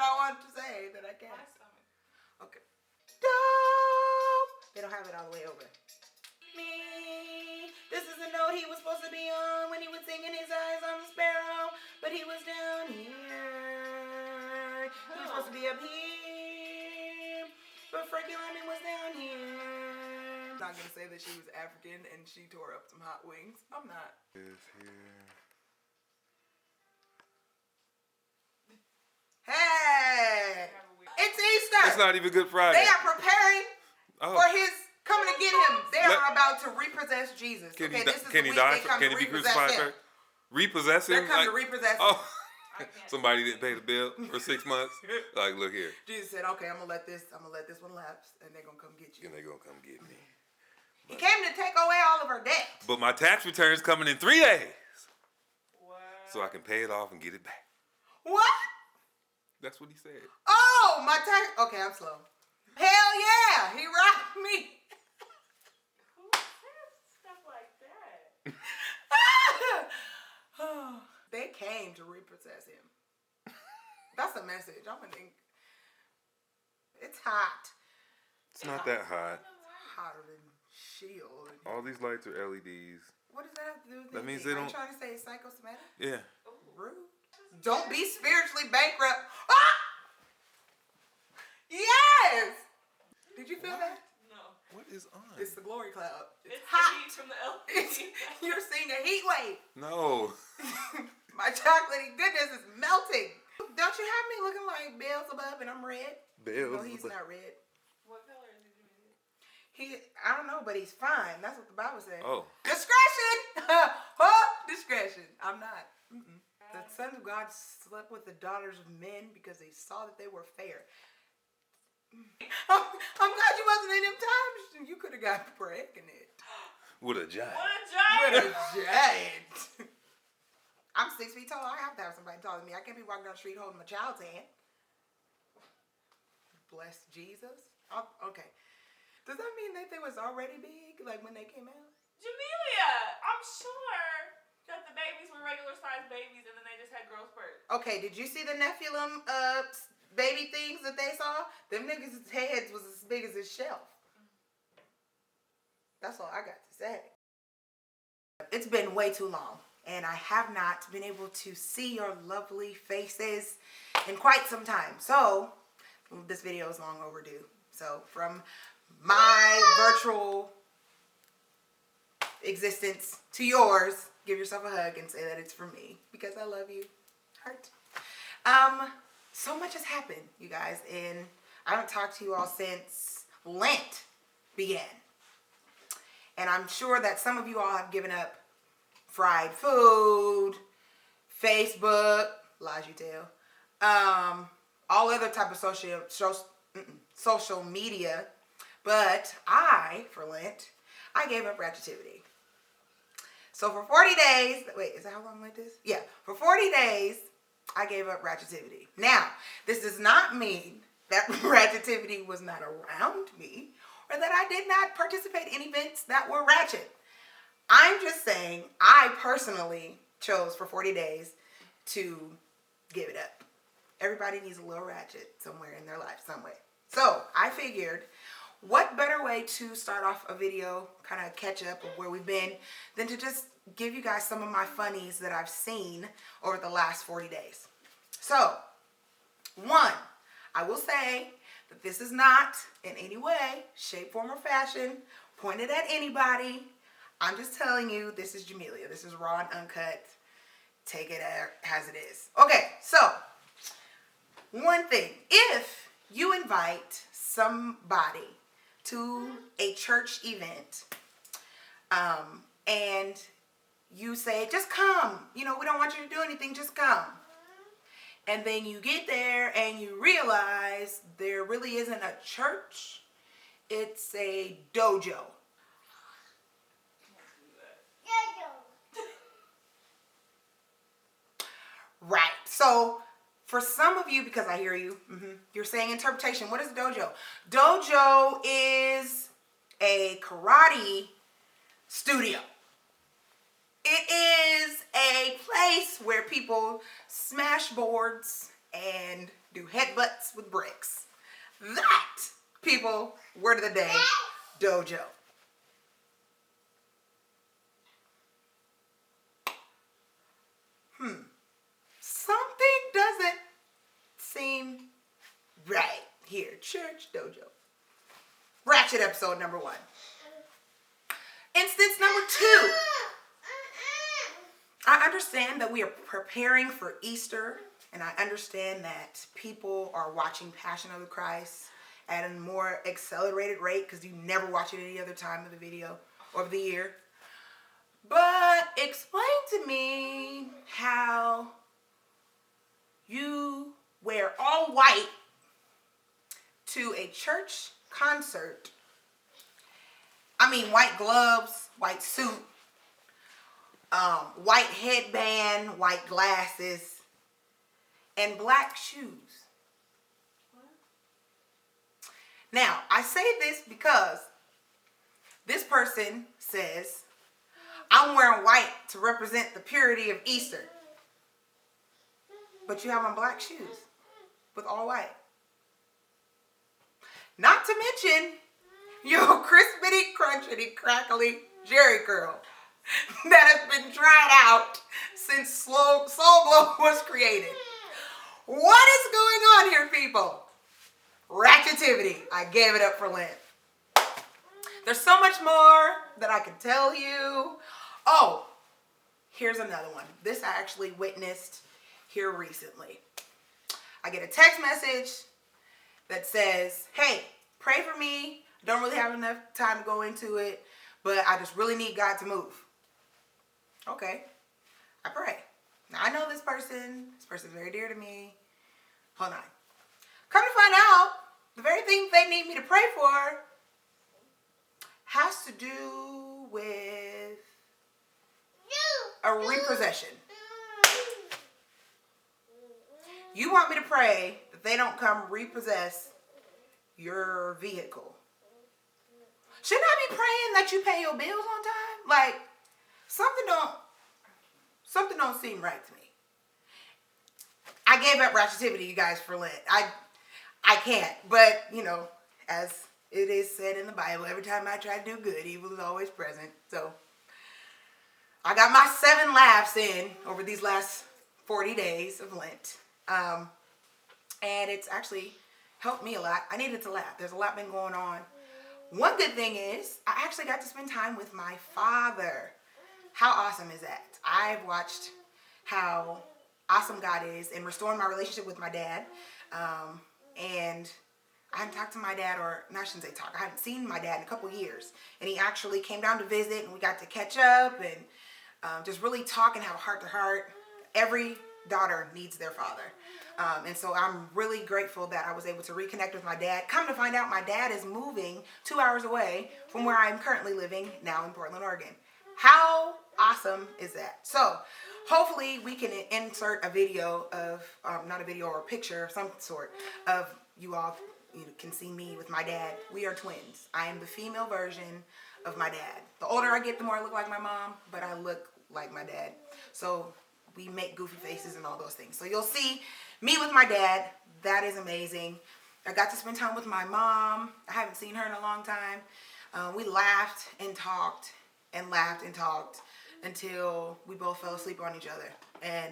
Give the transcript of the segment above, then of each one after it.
I want to say that I can't. My stomach. Okay. Dope. They don't have it all the way over. Me. This is the note he was supposed to be on when he was singing his eyes on the sparrow, but he was down here. He was supposed to be up here, but Frankie Lyman was down here. I'm not gonna say that she was African and she tore up some hot wings. I'm not. Is here. Hey! It's Easter! It's not even Good Friday. They are preparing for his coming to get him. They are about to repossess Jesus. Can okay, he, this is can the he week die? they come Can to he be repossess crucified him. first? Repossess him? They're coming to repossess him. Oh, somebody didn't pay the bill for 6 months. Like, look here. Jesus said, "Okay, I'm gonna let this one lapse, and they're gonna come get you." And they're gonna come get me. He came to take away all of our debt. But my tax return's coming in 3 days, What? so I can pay it off and get it back. What? That's what he said. Oh, my tax. Okay, I'm slow. Hell yeah, he robbed me. Who says stuff like that? They came to repossess him. That's the message. I'm gonna think. It's hot. It's not that hot. Hotter than shield. All these lights are LEDs. What does that have to do with That means anything? they Are you don't- trying to say it's psychosomatic? Yeah. Rude. Don't be spiritually bankrupt. Ah! Yes! Did you feel that? No. What is on? It's the glory cloud. It's It's hot. the heat from the It's, LED. you're seeing a heat wave. No. My chocolatey goodness is melting. Don't you have me looking like Beelzebub and I'm red? No, he's not red. What color is it? I don't know, but he's fine. That's what the Bible says. Oh. Discretion! Oh, discretion. I'm not. Mm-mm. The sons of God slept with the daughters of men because they saw that they were fair. I'm glad you wasn't in them times. You could have got pregnant. With a giant. What a giant! With a giant. I'm 6 feet tall. I have to have somebody taller than me. I can't be walking down the street holding my child's hand. Bless Jesus. Okay. Does that mean that they was already big, like when they came out? Jamelia, I'm sure that the babies were regular sized babies and then they just had growth spurts. Okay, did you see the Nephilim baby things that they saw? Them niggas' heads was as big as this shelf. That's all I got to say. It's been way too long, and I have not been able to see your lovely faces in quite some time. So, this video is long overdue. So, from my virtual existence to yours, give yourself a hug and say that it's from me because I love you. Heart. So much has happened, you guys, and I haven't talked to you all since Lent began. And I'm sure that some of you all have given up fried food, Facebook, lies you tell, all other type of social media. But I, for Lent, I gave up ratchetivity. So for 40 days, wait, is that how long Lent is? Yeah, for 40 days, I gave up ratchetivity. Now, this does not mean that ratchetivity was not around me or that I did not participate in events that were ratchet. I'm just saying I personally chose for 40 days to give it up. Everybody needs a little ratchet somewhere in their life, some way. So I figured, what better way to start off a video, kind of catch up of where we've been, than to just give you guys some of my funnies that I've seen over the last 40 days. So, one, I will say that this is not in any way, shape, form, or fashion pointed at anybody. I'm just telling you, this is Jamelia. This is raw and uncut. Take it as it is. Okay, so, one thing. If you invite somebody to a church event, and you say, just come. You know, we don't want you to do anything, just come. And then you get there and you realize there really isn't a church. It's a dojo. Right. So for some of you, because I hear you, you're saying interpretation. What is dojo? Dojo is a karate studio. It is a place where people smash boards and do headbutts with bricks. That, people, word of the day, dojo. Something doesn't seem right here. Church dojo. Ratchet episode number 1. Instance number 2. I understand that we are preparing for Easter, and I understand that people are watching Passion of the Christ at a more accelerated rate because you never watch it any other time of the video or of the year. But explain to me how you wear all white to a church concert. I mean, white gloves, white suit, white headband, white glasses, and black shoes. Now, I say this because this person says, I'm wearing white to represent the purity of Easter. But you have on black shoes with all white. Not to mention your crispity, crunchity, crackly Jerry curl that has been tried out since Soul Glow was created. What is going on here, people? Ratchetivity. I gave it up for Lent. There's so much more that I can tell you. Oh, here's another one. This I actually witnessed here recently. I get a text message that says, hey, pray for me. Don't really have enough time to go into it, but I just really need God to move. Okay, I pray. Now I know this person. This person's very dear to me. Hold on. Come to find out, the very thing they need me to pray for has to do with a repossession. You want me to pray that they don't come repossess your vehicle. Shouldn't I be praying that you pay your bills on time? Like, something don't seem right to me. I gave up ratchetivity, you guys, for Lent. I can't. But, you know, as it is said in the Bible, every time I try to do good, evil is always present. So, I got my 7 laughs in over these last 40 days of Lent. And it's actually helped me a lot. I needed to laugh. There's a lot been going on. One good thing is I actually got to spend time with my father. How awesome is that? I've watched how awesome God is in restoring my relationship with my dad. And I hadn't talked to my dad, or not, I shouldn't say talk. I haven't seen my dad in a couple years. And he actually came down to visit, and we got to catch up and just really talk and have a heart-to-heart. Every daughter needs their father. And so I'm really grateful that I was able to reconnect with my dad. Come to find out, my dad is moving 2 hours away from where I'm currently living now in Portland, Oregon. How awesome is that? So hopefully we can insert a video of, not a video or a picture of some sort of you all can see me with my dad. We are twins. I am the female version of my dad. The older I get, the more I look like my mom, but I look like my dad. So we make goofy faces and all those things. So you'll see me with my dad. That is amazing. I got to spend time with my mom. I haven't seen her in a long time. We laughed and talked and laughed and talked until we both fell asleep on each other. And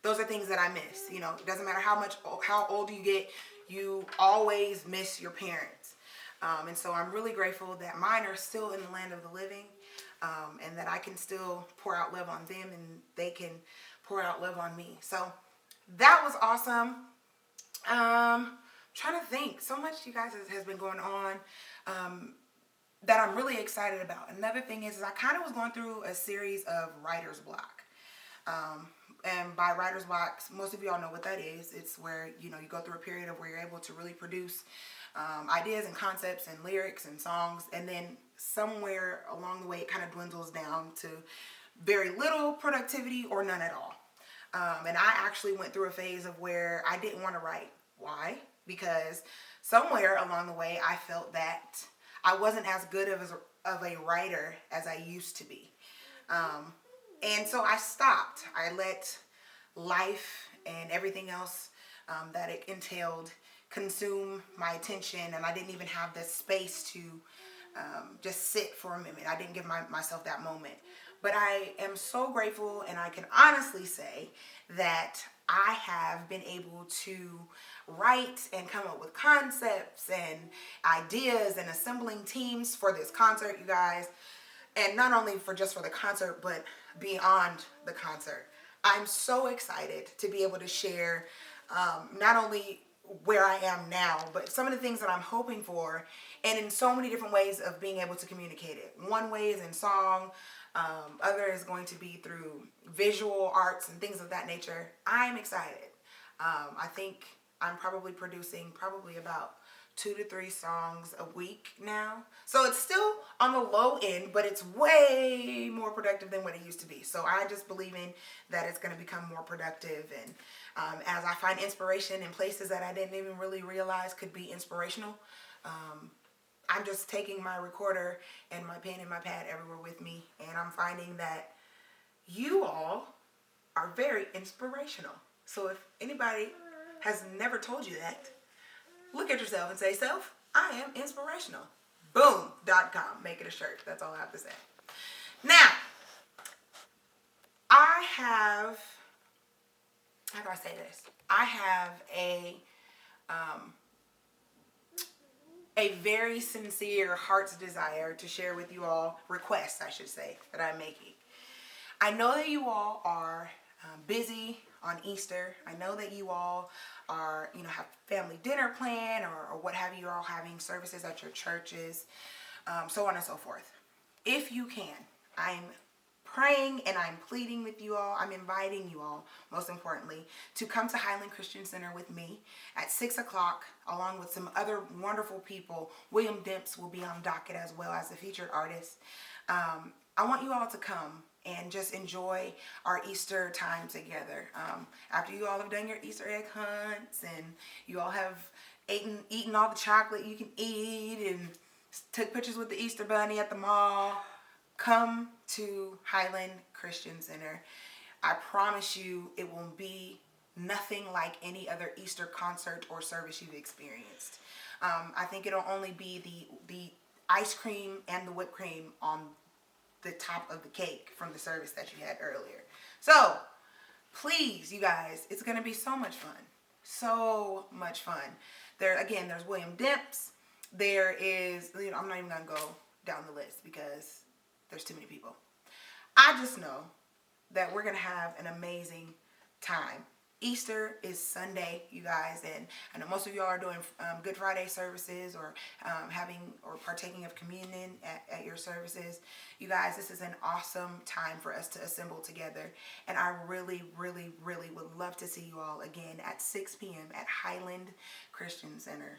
those are things that I miss. You know, it doesn't matter how old you get, you always miss your parents. And so I'm really grateful that mine are still in the land of the living, and that I can still pour out love on them and they can pour out love on me. So that was awesome. Trying to think. So much, you guys, has been going on that I'm really excited about. Another thing is I kind of was going through a series of writer's block. And by writer's block, most of y'all know what that is. It's where, you go through a period of where you're able to really produce ideas and concepts and lyrics and songs. And then somewhere along the way, it kind of dwindles down to very little productivity or none at all. And I actually went through a phase of where I didn't want to write. Why? Because somewhere along the way, I felt that I wasn't as good of a writer as I used to be. And so I stopped. I let life and everything else that it entailed consume my attention, and I didn't even have the space to just sit for a minute. I didn't give myself that moment. But I am so grateful, and I can honestly say that I have been able to write and come up with concepts and ideas and assembling teams for this concert, you guys. And not only for the concert, but beyond the concert. I'm so excited to be able to share not only where I am now, but some of the things that I'm hoping for, and in so many different ways of being able to communicate it. One way is in song, other is going to be through visual arts and things of that nature. I'm excited. I think I'm probably producing about 2 to 3 songs a week now. So it's still on the low end, but it's way more productive than what it used to be. So I just believe in that it's going to become more productive. And as I find inspiration in places that I didn't even really realize could be inspirational, I'm just taking my recorder and my pen and my pad everywhere with me. And I'm finding that you all are very inspirational. So if anybody has never told you that, look at yourself and say, self, I am inspirational. Boom.com. Make it a shirt. That's all I have to say. Now, I have, how do I say this? I have a very sincere heart's desire to share with you all, requests, I should say, that I'm making. I know that you all are busy on Easter. I know that you all are, have family dinner plan or what have you. You're all having services at your churches, so on and so forth. If you can, I'm praying and I'm pleading with you all. I'm inviting you all, most importantly, to come to Highland Christian Center with me at 6 o'clock, along with some other wonderful people. William Demps will be on docket as well as the featured artist. I want you all to come and just enjoy our Easter time together. After you all have done your Easter egg hunts and you all have eaten all the chocolate you can eat and took pictures with the Easter bunny at the mall, come to Highland Christian Center. I promise you it will be nothing like any other Easter concert or service you've experienced. I think it'll only be the ice cream and the whipped cream on the top of the cake from the service that you had earlier. So please, you guys, it's going to be so much fun. So much fun. There's William Demps. There is, I'm not even going to go down the list because there's too many people. I just know that we're going to have an amazing time. Easter is Sunday, you guys, and I know most of y'all are doing Good Friday services or having or partaking of communion at your services. You guys, this is an awesome time for us to assemble together, and I really, really, really would love to see you all again at 6 p.m. at Highland Christian Center,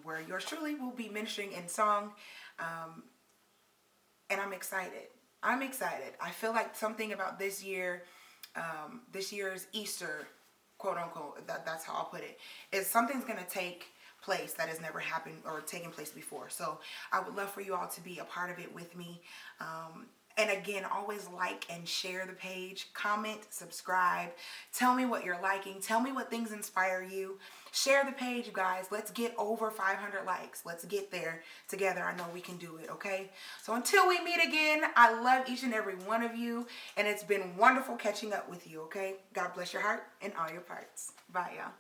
where yours truly will be ministering in song, and I'm excited. I feel like something about this year's Easter, quote unquote, that's how I'll put it, is something's going to take place that has never happened or taken place before. So I would love for you all to be a part of it with me. And again, always like and share the page, comment, subscribe, tell me what you're liking, tell me what things inspire you. Share the page, you guys. Let's get over 500 likes. Let's get there together. I know we can do it, okay? So until we meet again, I love each and every one of you, and it's been wonderful catching up with you, okay? God bless your heart and all your parts. Bye, y'all.